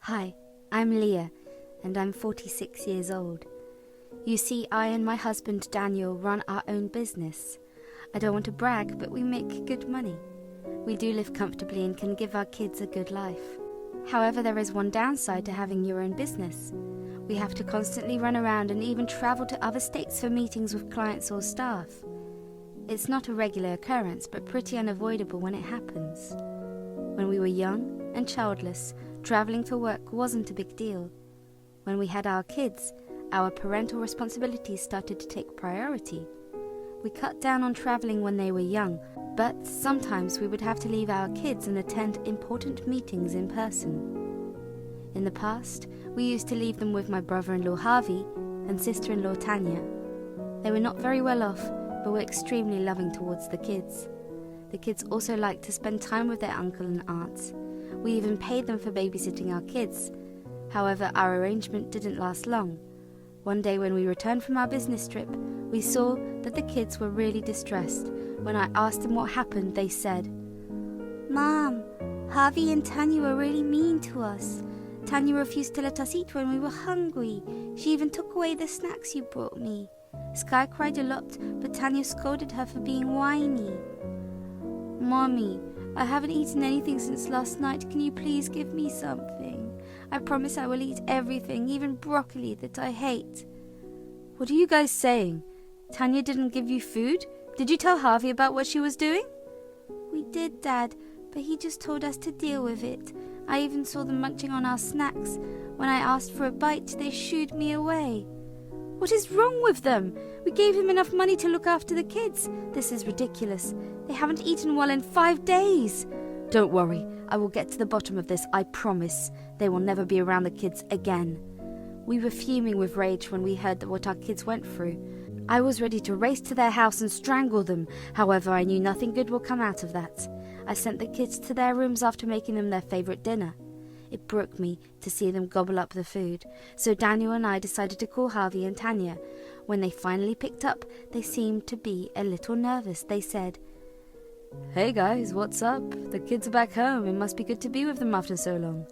Hi, I'm Leah, and I'm 46 years old. You see, I and my husband Daniel run our own business. I don't want to brag, but we make good money. We do live comfortably and can give our kids a good life. However, there is one downside to having your own business. We have to constantly run around and even travel to other states for meetings with clients or staff. It's not a regular occurrence, but pretty unavoidable when it happens. When we were young and childless, traveling for work wasn't a big deal. When we had our kids, our parental responsibilities started to take priority. We cut down on traveling when they were young, but sometimes we would have to leave our kids and attend important meetings in person. In the past, we used to leave them with my brother-in-law Harvey and sister-in-law Tanya. They were not very well off, but were extremely loving towards the kids. The kids also liked to spend time with their uncle and aunts. We even paid them for babysitting our kids. However, our arrangement didn't last long. One day when we returned from our business trip, we saw that the kids were really distressed. When I asked them what happened, they said, "Mom, Harvey and Tanya were really mean to us. Tanya refused to let us eat when we were hungry. She even took away the snacks you brought me. Sky cried a lot, but Tanya scolded her for being whiny. Mommy, I haven't eaten anything since last night. Can you please give me something? I promise I will eat everything, even broccoli that I hate." "What are you guys saying? Tanya didn't give you food? Did you tell Harvey about what she was doing?" "We did, Dad, but he just told us to deal with it. I even saw them munching on our snacks. When I asked for a bite, they shooed me away." "What is wrong with them? We gave him enough money to look after the kids. This is ridiculous. They haven't eaten well in 5 days. Don't worry, I will get to the bottom of this, I promise. They will never be around the kids again." We were fuming with rage when we heard what our kids went through. I was ready to race to their house and strangle them. However, I knew nothing good will come out of that. I sent the kids to their rooms after making them their favorite dinner. It broke me to see them gobble up the food, so Daniel and I decided to call Harvey and Tanya. When they finally picked up, they seemed to be a little nervous. They said, "Hey guys, what's up? The kids are back home. It must be good to be with them after so long."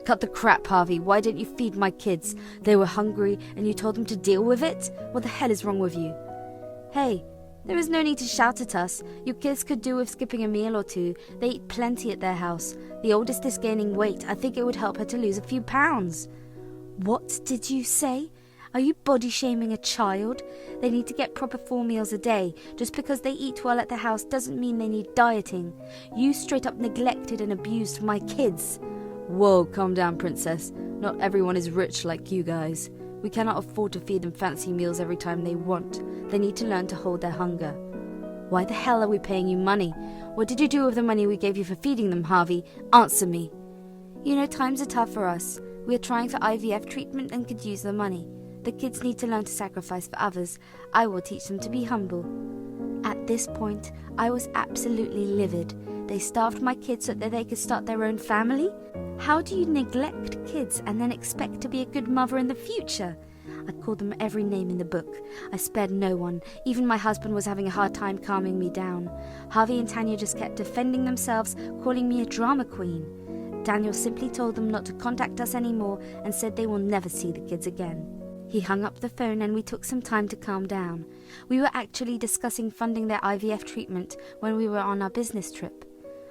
"Cut the crap, Harvey. Why didn't you feed my kids? They were hungry and you told them to deal with it? What the hell is wrong with you?" "Hey, there is no need to shout at us. Your kids could do with skipping a meal or two. They eat plenty at their house. The oldest is gaining weight. I think it would help her to lose a few pounds." "What did you say? Are you body-shaming a child? They need to get proper 4 meals a day. Just because they eat well at the house doesn't mean they need dieting. You straight up neglected and abused my kids." "Whoa, calm down, princess. Not everyone is rich like you guys. We cannot afford to feed them fancy meals every time they want. They need to learn to hold their hunger." "Why the hell are we paying you money? What did you do with the money we gave you for feeding them, Harvey? Answer me." "You know, times are tough for us. We are trying for IVF treatment and could use the money. The kids need to learn to sacrifice for others. I will teach them to be humble." At this point, I was absolutely livid. They starved my kids so that they could start their own family? How do you neglect kids and then expect to be a good mother in the future? I called them every name in the book. I spared no one. Even my husband was having a hard time calming me down. Harvey and Tanya just kept defending themselves, calling me a drama queen. Daniel simply told them not to contact us anymore and said they will never see the kids again. He hung up the phone and we took some time to calm down. We were actually discussing funding their IVF treatment when we were on our business trip.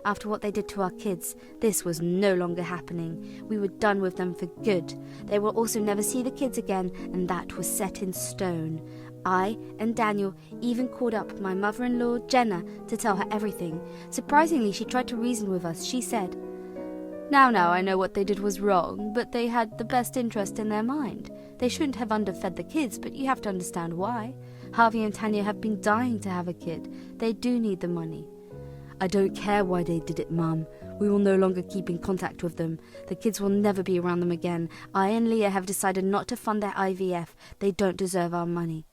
After what they did to our kids, this was no longer happening. We were done with them for good. They will also never see the kids again, and that was set in stone. I and Daniel even called up my mother-in-law, Jenna, to tell her everything. Surprisingly, she tried to reason with us. She said, Now, I know what they did was wrong, but they had the best interest in their mind. They shouldn't have underfed the kids, but you have to understand why. Harvey and Tanya have been dying to have a kid. They do need the money." "I don't care why they did it, Mum. We will no longer keep in contact with them. The kids will never be around them again. I and Leah have decided not to fund their IVF. They don't deserve our money."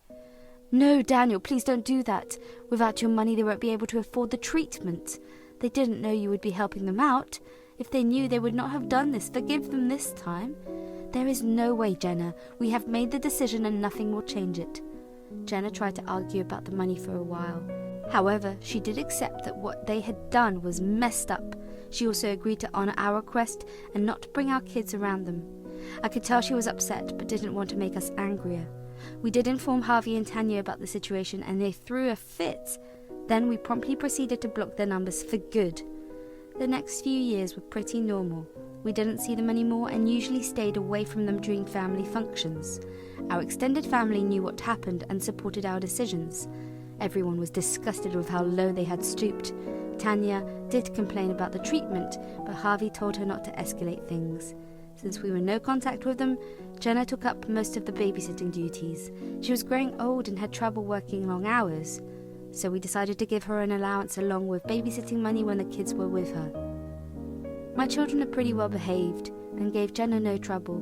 "No, Daniel, please don't do that. Without your money, they won't be able to afford the treatment. They didn't know you would be helping them out. If they knew, they would not have done this. Forgive them this time." "There is no way, Jenna. We have made the decision and nothing will change it." Jenna tried to argue about the money for a while. However, she did accept that what they had done was messed up. She also agreed to honour our request and not to bring our kids around them. I could tell she was upset but didn't want to make us angrier. We did inform Harvey and Tanya about the situation and they threw a fit. Then we promptly proceeded to block their numbers for good. The next few years were pretty normal. We didn't see them anymore and usually stayed away from them during family functions. Our extended family knew what happened and supported our decisions. Everyone was disgusted with how low they had stooped. Tanya did complain about the treatment, but Harvey told her not to escalate things. Since we were in no contact with them, Jenna took up most of the babysitting duties. She was growing old and had trouble working long hours, so we decided to give her an allowance along with babysitting money when the kids were with her. My children are pretty well behaved and gave Jenna no trouble.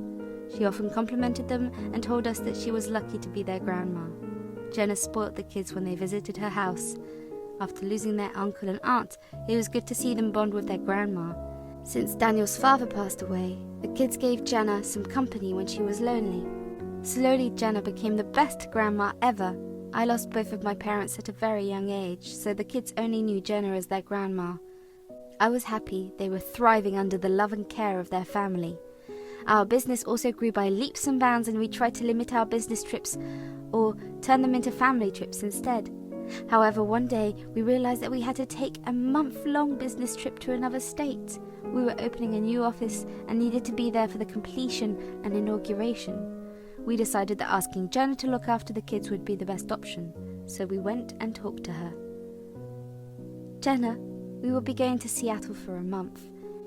She often complimented them and told us that she was lucky to be their grandma. Jenna spoilt the kids when they visited her house. After losing their uncle and aunt, it was good to see them bond with their grandma. Since Daniel's father passed away, the kids gave Jenna some company when she was lonely. Slowly, Jenna became the best grandma ever. I lost both of my parents at a very young age, so the kids only knew Jenna as their grandma. I was happy they were thriving under the love and care of their family. Our business also grew by leaps and bounds, and we tried to limit our business trips or turn them into family trips instead. However, one day we realized that we had to take a month-long business trip to another state. We were opening a new office and needed to be there for the completion and inauguration. We decided that asking Jenna to look after the kids would be the best option, so we went and talked to her. Jenna, we will be going to Seattle for a month.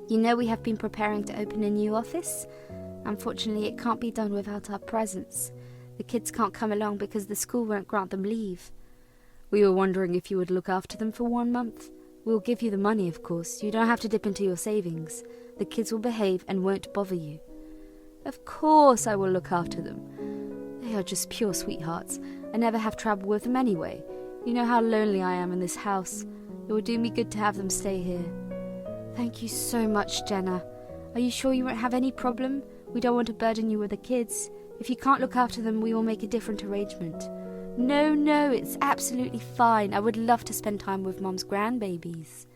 You know we have been preparing to open a new office. Unfortunately, it can't be done without our presence. The kids can't come along because the school won't grant them leave. We were wondering if you would look after them for 1 month. We'll give you the money, of course. You don't have to dip into your savings. The kids will behave and won't bother you. Of course I will look after them. They are just pure sweethearts. I never have trouble with them anyway. You know how lonely I am in this house. It will do me good to have them stay here. Thank you so much, Jenna. Are you sure you won't have any problem? We don't want to burden you with the kids. If you can't look after them, we will make a different arrangement. No, it's absolutely fine. I would love to spend time with Mom's grandbabies.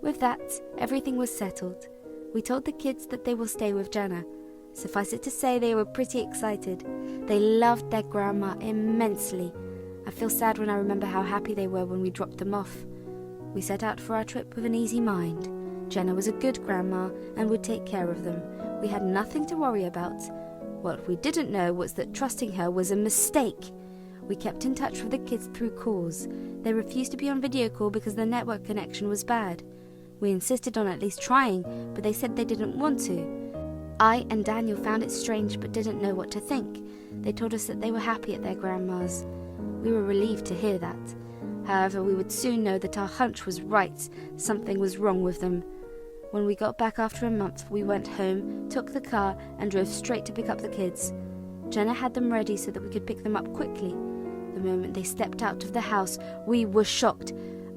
With that, everything was settled. We told the kids that they will stay with Jenna. Suffice it to say, they were pretty excited. They loved their grandma immensely. I feel sad when I remember how happy they were when we dropped them off. We set out for our trip with an easy mind. Jenna was a good grandma and would take care of them. We had nothing to worry about. What we didn't know was that trusting her was a mistake. We kept in touch with the kids through calls. They refused to be on video call because the network connection was bad. We insisted on at least trying, but they said they didn't want to. I and Daniel found it strange but didn't know what to think. They told us that they were happy at their grandma's. We were relieved to hear that. However, we would soon know that our hunch was right. Something was wrong with them. When we got back after a month, we went home, took the car, and drove straight to pick up the kids. Jenna had them ready so that we could pick them up quickly. The moment they stepped out of the house, we were shocked.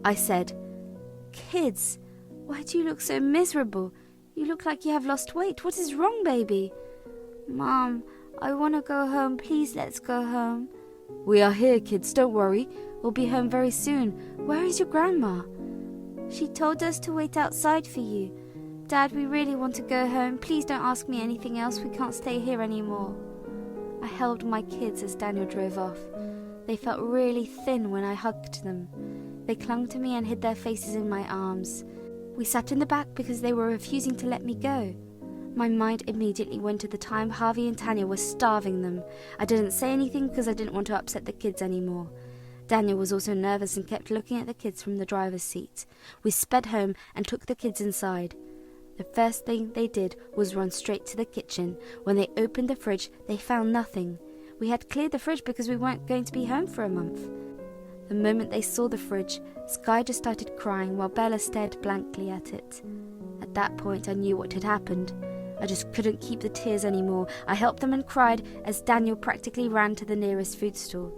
I said, "Kids, why do you look so miserable? You look like you have lost weight. What is wrong, baby?" "Mom, I want to go home. Please, let's go home." "We are here, kids. Don't worry. We'll be home very soon. Where is your grandma?" "She told us to wait outside for you. Dad, we really want to go home. Please don't ask me anything else. We can't stay here anymore." I held my kids as Daniel drove off. They felt really thin when I hugged them. They clung to me and hid their faces in my arms. We sat in the back because they were refusing to let me go. My mind immediately went to the time Harvey and Tanya were starving them. I didn't say anything because I didn't want to upset the kids anymore. Daniel was also nervous and kept looking at the kids from the driver's seat. We sped home and took the kids inside. The first thing they did was run straight to the kitchen. When they opened the fridge, they found nothing. We had cleared the fridge because we weren't going to be home for a month. The moment they saw the fridge, Sky just started crying while Bella stared blankly at it. At that point, I knew what had happened. I just couldn't keep the tears anymore. I helped them and cried as Daniel practically ran to the nearest food store.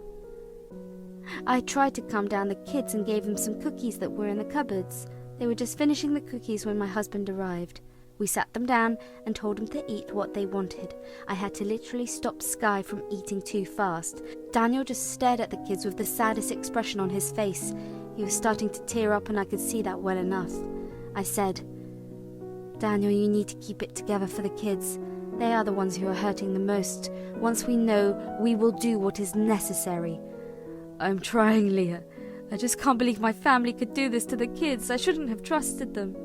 I tried to calm down the kids and gave them some cookies that were in the cupboards. They were just finishing the cookies when my husband arrived. We sat them down and told them to eat what they wanted. I had to literally stop Sky from eating too fast. Daniel just stared at the kids with the saddest expression on his face. He was starting to tear up and I could see that well enough. I said, Daniel, you need to keep it together for the kids. They are the ones who are hurting the most. Once we know, we will do what is necessary. I'm trying, Leah. I just can't believe my family could do this to the kids. I shouldn't have trusted them.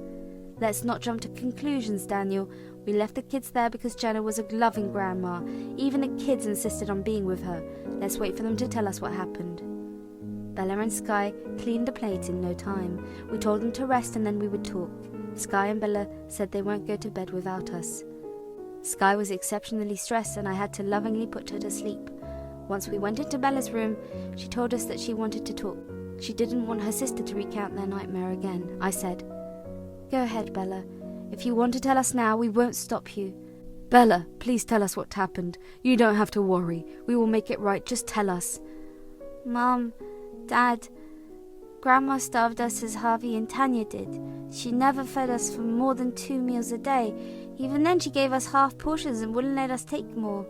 Let's not jump to conclusions, Daniel. We left the kids there because Jenna was a loving grandma. Even the kids insisted on being with her. Let's wait for them to tell us what happened. Bella and Sky cleaned the plate in no time. We told them to rest and then we would talk. Sky and Bella said they won't go to bed without us. Sky was exceptionally stressed and I had to lovingly put her to sleep. Once we went into Bella's room, she told us that she wanted to talk. She didn't want her sister to recount their nightmare again. I said, Go ahead, Bella. If you want to tell us now, we won't stop you. Bella, please tell us what happened. You don't have to worry. We will make it right. Just tell us. Mom, Dad, Grandma starved us as Harvey and Tanya did. She never fed us for more than 2 meals a day. Even then she gave us half portions and wouldn't let us take more.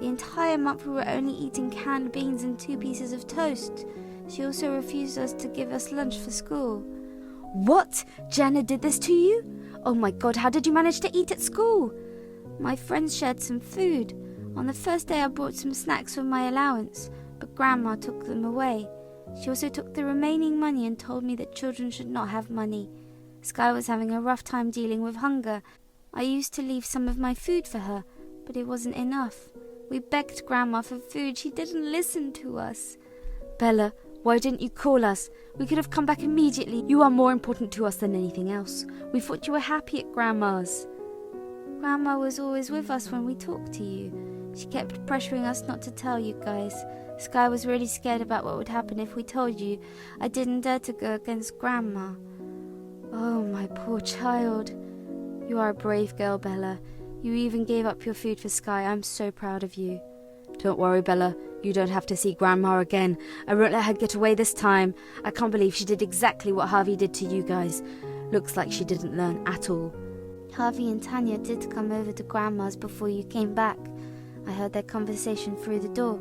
The entire month we were only eating canned beans and 2 pieces of toast. She also refused us to give us lunch for school. What? Jenna did this to you? Oh my God, how did you manage to eat at school? My friends shared some food. On the first day I brought some snacks for my allowance, but Grandma took them away. She also took the remaining money and told me that children should not have money. Sky was having a rough time dealing with hunger. I used to leave some of my food for her, but it wasn't enough. We begged Grandma for food. She didn't listen to us. Bella, why didn't you call us? We could have come back immediately. You are more important to us than anything else. We thought you were happy at Grandma's. Grandma was always with us when we talked to you. She kept pressuring us not to tell you guys. Sky was really scared about what would happen if we told you. I didn't dare to go against Grandma. Oh, my poor child. You are a brave girl, Bella. You even gave up your food for Sky. I'm so proud of you. Don't worry, Bella. You don't have to see Grandma again. I won't let her get away this time. I can't believe she did exactly what Harvey did to you guys. Looks like she didn't learn at all. Harvey and Tanya did come over to Grandma's before you came back. I heard their conversation through the door.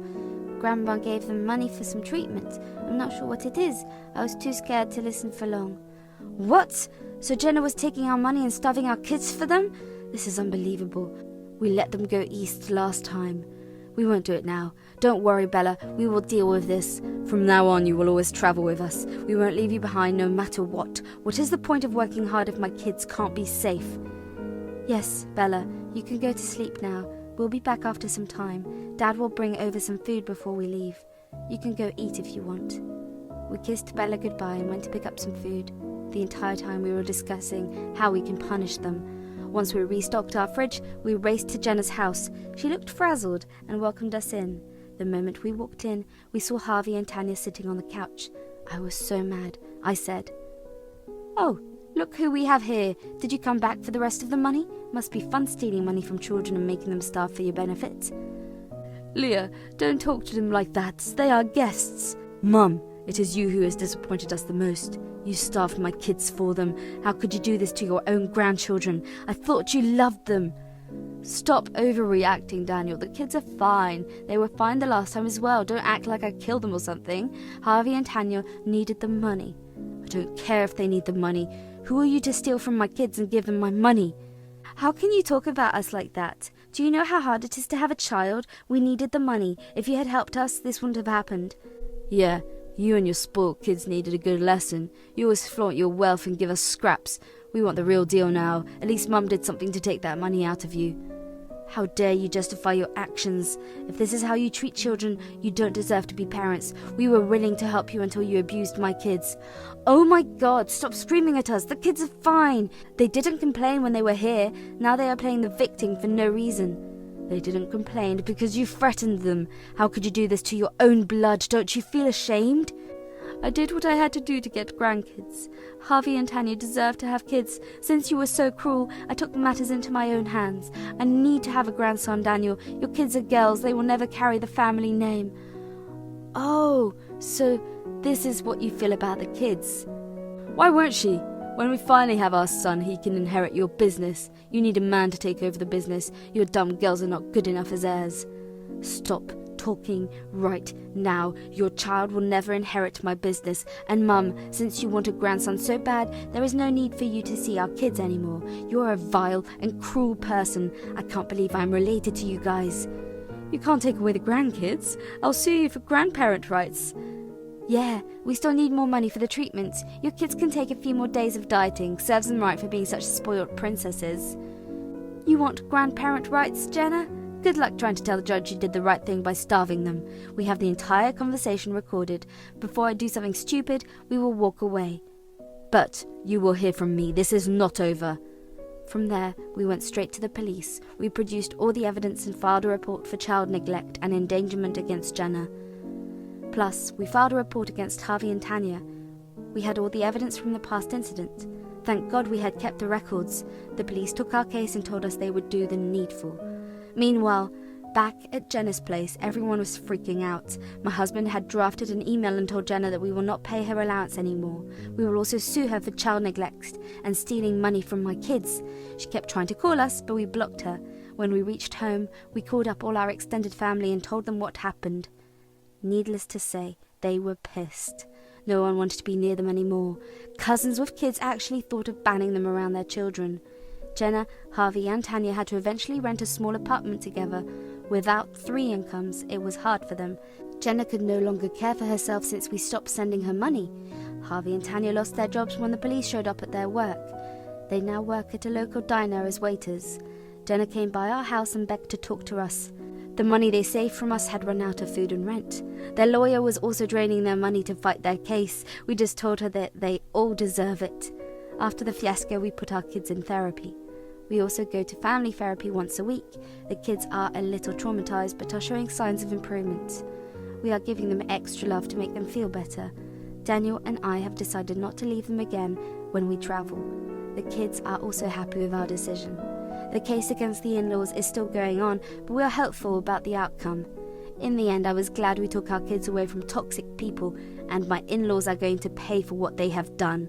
Grandma gave them money for some treatment. I'm not sure what it is. I was too scared to listen for long. What? So Jenna was taking our money and starving our kids for them? This is unbelievable. We let them go east last time. We won't do it now. Don't worry, Bella. We will deal with this. From now on, you will always travel with us. We won't leave you behind no matter what. What is the point of working hard if my kids can't be safe? Yes, Bella. You can go to sleep now. We'll be back after some time. Dad will bring over some food before we leave. You can go eat if you want. We kissed Bella goodbye and went to pick up some food. The entire time we were discussing how we can punish them. Once we restocked our fridge, we raced to Jenna's house. She looked frazzled and welcomed us in. The moment we walked in, we saw Harvey and Tanya sitting on the couch. I was so mad. I said, "Oh, look who we have here. Did you come back for the rest of the money? Must be fun stealing money from children and making them starve for your benefit." Leah, don't talk to them like that. They are guests. Mum, it is you who has disappointed us the most. You starved my kids for them. How could you do this to your own grandchildren? I thought you loved them. Stop overreacting, Daniel. The kids are fine. They were fine the last time as well. Don't act like I killed them or something. Harvey and Tanya needed the money. I don't care if they need the money. Who are you to steal from my kids and give them my money? How can you talk about us like that? Do you know how hard it is to have a child? We needed the money. If you had helped us, this wouldn't have happened. Yeah, you and your spoiled kids needed a good lesson. You always flaunt your wealth and give us scraps. We want the real deal now. At least Mum did something to take that money out of you. How dare you justify your actions? If this is how you treat children, you don't deserve to be parents. We were willing to help you until you abused my kids. Oh my God, stop screaming at us. The kids are fine. They didn't complain when they were here. Now they are playing the victim for no reason. They didn't complain because you threatened them. How could you do this to your own blood? Don't you feel ashamed? I did what I had to do to get grandkids. Harvey and Tanya deserve to have kids. Since you were so cruel, I took matters into my own hands. I need to have a grandson, Daniel. Your kids are girls. They will never carry the family name. Oh, so this is what you feel about the kids. Why won't she? When we finally have our son, he can inherit your business. You need a man to take over the business. Your dumb girls are not good enough as heirs. Stop talking right now. Your child will never inherit my business. And Mum, since you want a grandson so bad, there is no need for you to see our kids anymore. You are a vile and cruel person. I can't believe I'm related to you guys. You can't take away the grandkids. I'll sue you for grandparent rights. Yeah, we still need more money for the treatment. Your kids can take a few more days of dieting. Serves them right for being such spoiled princesses. You want grandparent rights, Jenna? Good luck trying to tell the judge you did the right thing by starving them. We have the entire conversation recorded. Before I do something stupid, we will walk away. But you will hear from me. This is not over. From there, we went straight to the police. We produced all the evidence and filed a report for child neglect and endangerment against Jenna. Plus, we filed a report against Harvey and Tanya. We had all the evidence from the past incident. Thank God we had kept the records. The police took our case and told us they would do the needful. Meanwhile, back at Jenna's place, everyone was freaking out. My husband had drafted an email and told Jenna that we will not pay her allowance anymore. We will also sue her for child neglect and stealing money from my kids. She kept trying to call us, but we blocked her. When we reached home, we called up all our extended family and told them what happened. Needless to say, they were pissed. No one wanted to be near them anymore. Cousins with kids actually thought of banning them around their children. Jenna, Harvey and Tanya had to eventually rent a small apartment together. Without 3 incomes, it was hard for them. Jenna could no longer care for herself since we stopped sending her money. Harvey and Tanya lost their jobs when the police showed up at their work. They now work at a local diner as waiters. Jenna came by our house and begged to talk to us. The money they saved from us had run out of food and rent. Their lawyer was also draining their money to fight their case. We just told her that they all deserve it. After the fiasco, we put our kids in therapy. We also go to family therapy once a week. The kids are a little traumatized but are showing signs of improvement. We are giving them extra love to make them feel better. Daniel and I have decided not to leave them again when we travel. The kids are also happy with our decision. The case against the in-laws is still going on, but we are hopeful about the outcome. In the end, I was glad we took our kids away from toxic people, and my in-laws are going to pay for what they have done.